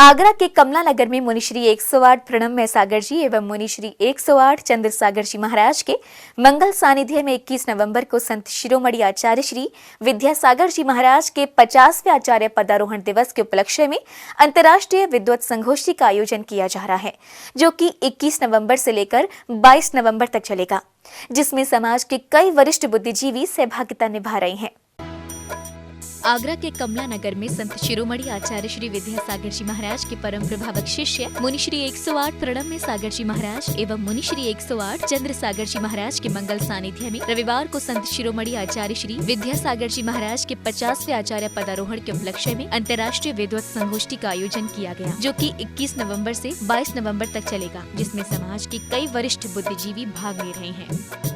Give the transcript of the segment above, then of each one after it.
आगरा के कमला नगर में मुनिश्री 108 प्रणम्य सागर जी एवं मुनिश्री 108 चंद्र सागर जी महाराज के मंगल सानिध्य में 21 नवंबर को संत शिरोमणि आचार्य श्री विद्यासागर जी महाराज के 50वें आचार्य पदारोहण दिवस के उपलक्ष्य में अंतर्राष्ट्रीय विद्वत संगोष्ठी का आयोजन किया जा रहा है, जो कि 21 नवंबर से लेकर 22 नवंबर तक चलेगा, जिसमें समाज के कई वरिष्ठ बुद्धिजीवी सहभागिता निभा रहे हैं। आगरा के कमला नगर में संत शिरोमणि आचार्य श्री विद्यासागर जी महाराज के परम प्रभावक शिष्य मुनिश्री 108 प्रणम्य सागर जी महाराज एवं मुनिश्री 108 चंद्र सागर जी महाराज के मंगल सानिध्य में रविवार को संत शिरोमणि आचार्य श्री विद्यासागर जी महाराज के 50वें आचार्य पदारोहण के उपलक्ष्य में अंतर्राष्ट्रीय विद्वत संगोष्ठी का आयोजन किया गया, जो कि 21 नवंबर से 22 नवंबर तक चलेगा, जिसमें समाज के कई वरिष्ठ बुद्धिजीवी भाग ले रहे हैं।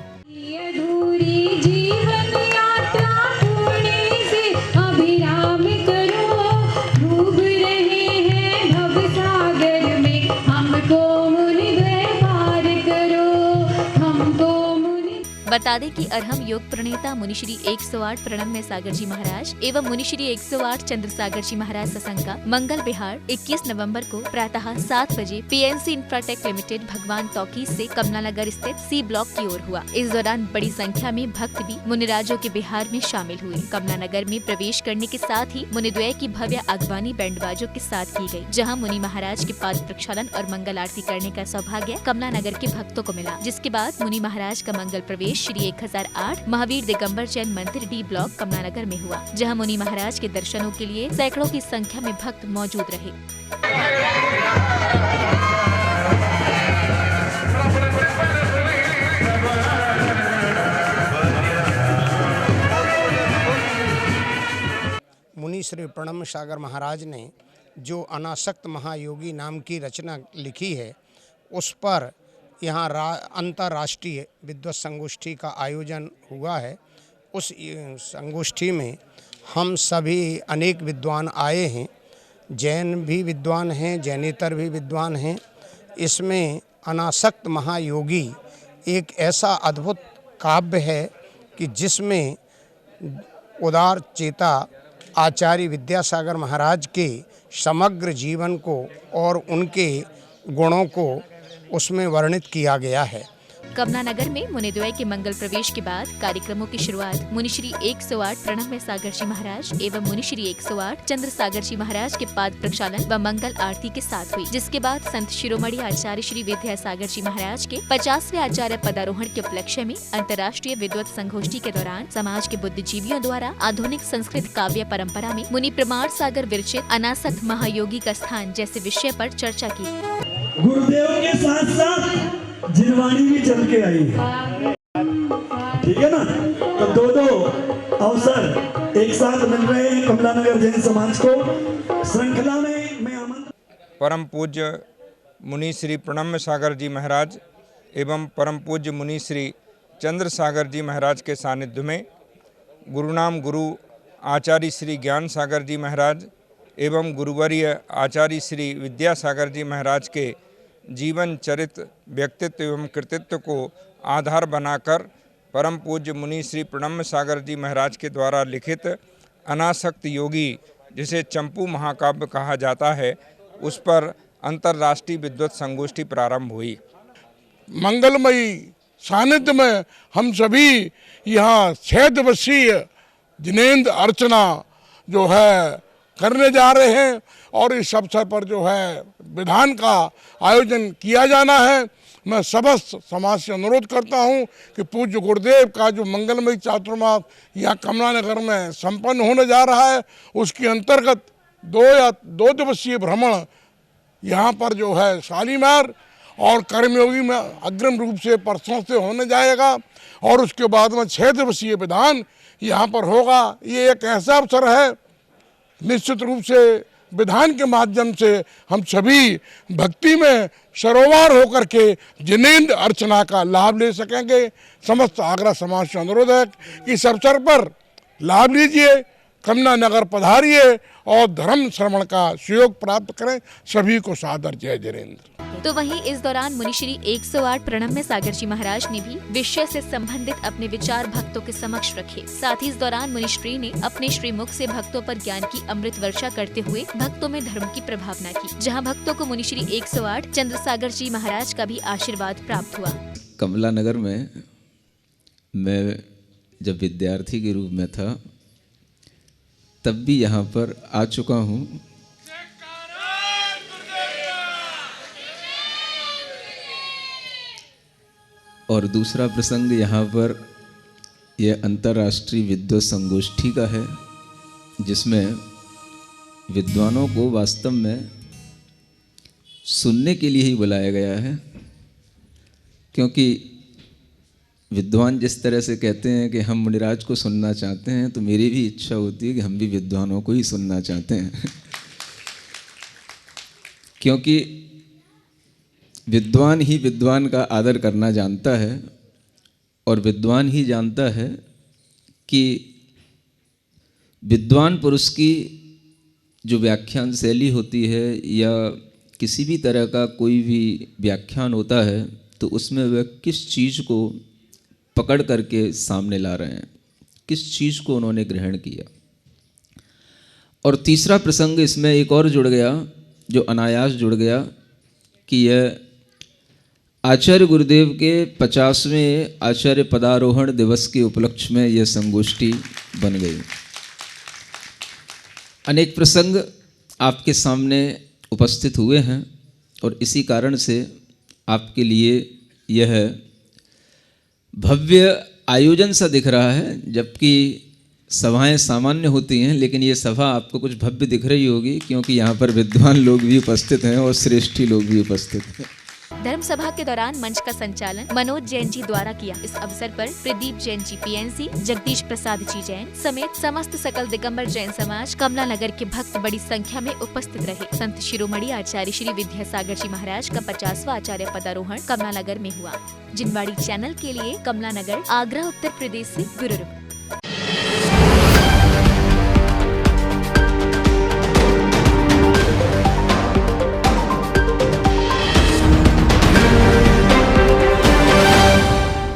बता दें कि अरहम योग प्रणेता मुनिश्री 108 प्रणम्य सागर जी महाराज एवं मुनिश्री 108 चंद्र सागर जी महाराज सत्संग का मंगल विहार 21 नवंबर को प्रातः 7 बजे पीएनसी इंफ्राटेक लिमिटेड भगवान तौकीज से कमला नगर स्थित सी ब्लॉक की ओर हुआ। इस दौरान बड़ी संख्या में भक्त भी मुनिराजों के विहार में शामिल हुए। कमला नगर में प्रवेश करने के साथ ही मुनिद्वय की भव्य अगवानी बैंडबाजों के साथ की गयी, जहाँ मुनि महाराज के पाद प्रक्षालन और मंगल आरती करने का सौभाग्य कमला नगर के भक्तों को मिला, जिसके बाद मुनि महाराज का मंगल प्रवेश श्री 1008 महावीर दिगंबर जैन मंदिर डी ब्लॉक कमला नगर में हुआ, जहां मुनि महाराज के दर्शनों के लिए सैकड़ों की संख्या में भक्त मौजूद रहे। मुनि श्री प्रणम्य सागर महाराज ने जो अनासक्त महायोगी नाम की रचना लिखी है, उस पर यहाँ अंतर्राष्ट्रीय विद्वत संगोष्ठी का आयोजन हुआ है। उस संगोष्ठी में हम सभी अनेक विद्वान आए हैं, जैन भी विद्वान हैं, जैनेतर भी विद्वान हैं। इसमें अनासक्त महायोगी एक ऐसा अद्भुत काव्य है कि जिसमें उदार चेता आचार्य विद्यासागर महाराज के समग्र जीवन को और उनके गुणों को उसमें वर्णित किया गया है। कमला नगर में मुनिद्वय के मंगल प्रवेश के बाद कार्यक्रमों की शुरुआत मुनिश्री 108 प्रणम्य सागर जी महाराज एवं मुनिश्री 108 चंद्र सागर जी महाराज के पाद प्रक्षालन व मंगल आरती के साथ हुई, जिसके बाद संत शिरोमणि आचार्य श्री विद्यासागर जी महाराज के 50वें आचार्य पदारोहण के उपलक्ष्य में अंतर्राष्ट्रीय विद्वत संगोष्ठी के दौरान समाज के बुद्धिजीवियों द्वारा आधुनिक संस्कृत काव्य परंपरा में मुनि प्रमाण सागर विरचित अनासक्त महायोगी का स्थान जैसे विषय पर चर्चा की। गुरुदेव के साथ साथ जिनवाणी भी चल के आई है, ठीक है ना। तो दो अवसर एक साथ मिल रहे हैं कमला नगर जैन समाज को। श्रृंखला में मैं परम पूज्य मुनि श्री प्रणम्य सागर जी महाराज एवं परम पूज्य मुनि श्री चंद्र सागर जी महाराज के सानिध्य में गुरुनाम गुरु आचार्य श्री ज्ञान सागर जी महाराज एवं गुरुवर्य आचार्य श्री विद्यासागर जी महाराज के जीवन चरित्र, व्यक्तित्व एवं कृतित्व को आधार बनाकर परम पूज्य मुनि श्री प्रणम्य सागर जी महाराज के द्वारा लिखित अनासक्त योगी, जिसे चंपू महाकाव्य कहा जाता है, उस पर अंतर्राष्ट्रीय विद्वत संगोष्ठी प्रारंभ हुई। मंगलमयी सानिध्य में हम सभी यहाँ 6 दिवसीय जिनेंद्र अर्चना जो है करने जा रहे हैं और इस अवसर पर जो है विधान का आयोजन किया जाना है। मैं समस्त समाज से अनुरोध करता हूं कि पूज्य गुरुदेव का जो मंगलमयी चातुर्मास यहाँ कमला नगर में संपन्न होने जा रहा है, उसके अंतर्गत 2 दिवसीय भ्रमण यहाँ पर जो है शालीमार और कर्मयोगी में अग्रिम रूप से परसों से होने जाएगा और उसके बाद में 6 दिवसीय विधान यहाँ पर होगा। ये एक ऐसा अवसर है, निश्चित रूप से विधान के माध्यम से हम सभी भक्ति में सरोवर होकर के जिनेंद्र अर्चना का लाभ ले सकेंगे। समस्त आगरा समाज से अनुरोध है कि इस अवसर पर लाभ लीजिए, कमला नगर पधारिए और धर्म श्रवण का सुयोग प्राप्त करें। सभी को सादर जय जिनेंद्र। तो वहीं इस दौरान मुनिश्री 108 प्रणम्य सागर जी महाराज ने भी विषय से संबंधित अपने विचार भक्तों के समक्ष रखे। साथ ही इस दौरान मुनिश्री ने अपने श्रीमुख से भक्तों पर ज्ञान की अमृत वर्षा करते हुए भक्तों में धर्म की प्रभावना की, जहां भक्तों को मुनिश्री 108 चंद्र सागर जी महाराज का भी आशीर्वाद प्राप्त हुआ। कमला नगर में मैं जब विद्यार्थी के रूप में था तब भी यहाँ पर आ चुका हूँ। और दूसरा प्रसंग यहाँ पर यह अंतर्राष्ट्रीय विद्वत संगोष्ठी का है, जिसमें विद्वानों को वास्तव में सुनने के लिए ही बुलाया गया है। क्योंकि विद्वान जिस तरह से कहते हैं कि हम मुनिराज को सुनना चाहते हैं, तो मेरी भी इच्छा होती है कि हम भी विद्वानों को ही सुनना चाहते हैं। क्योंकि विद्वान ही विद्वान का आदर करना जानता है, और विद्वान ही जानता है कि विद्वान पुरुष की जो व्याख्यान शैली होती है या किसी भी तरह का कोई भी व्याख्यान होता है, तो उसमें वह किस चीज़ को पकड़ करके सामने ला रहे हैं, किस चीज़ को उन्होंने ग्रहण किया। और तीसरा प्रसंग इसमें एक और जुड़ गया, जो अनायास जुड़ गया, कि यह आचार्य गुरुदेव के 50वें आचार्य पदारोहण दिवस के उपलक्ष्य में यह संगोष्ठी बन गई। अनेक प्रसंग आपके सामने उपस्थित हुए हैं, और इसी कारण से आपके लिए यह भव्य आयोजन सा दिख रहा है। जबकि सभाएं सामान्य होती हैं, लेकिन ये सभा आपको कुछ भव्य दिख रही होगी, क्योंकि यहाँ पर विद्वान लोग भी उपस्थित हैं और श्रेष्ठी लोग भी उपस्थित हैं। धर्म सभा के दौरान मंच का संचालन मनोज जैन जी द्वारा किया। इस अवसर पर प्रदीप जैन जी पीएनसी, जगदीश प्रसाद जी जैन समेत समस्त सकल दिगंबर जैन समाज कमला नगर के भक्त बड़ी संख्या में उपस्थित रहे। संत शिरोमणि आचार्य श्री विद्यासागर जी महाराज का 50वां आचार्य पदारोहण कमला नगर में हुआ। जिनवाड़ी चैनल के लिए कमला नगर, आगरा, उत्तर प्रदेश से गुरु।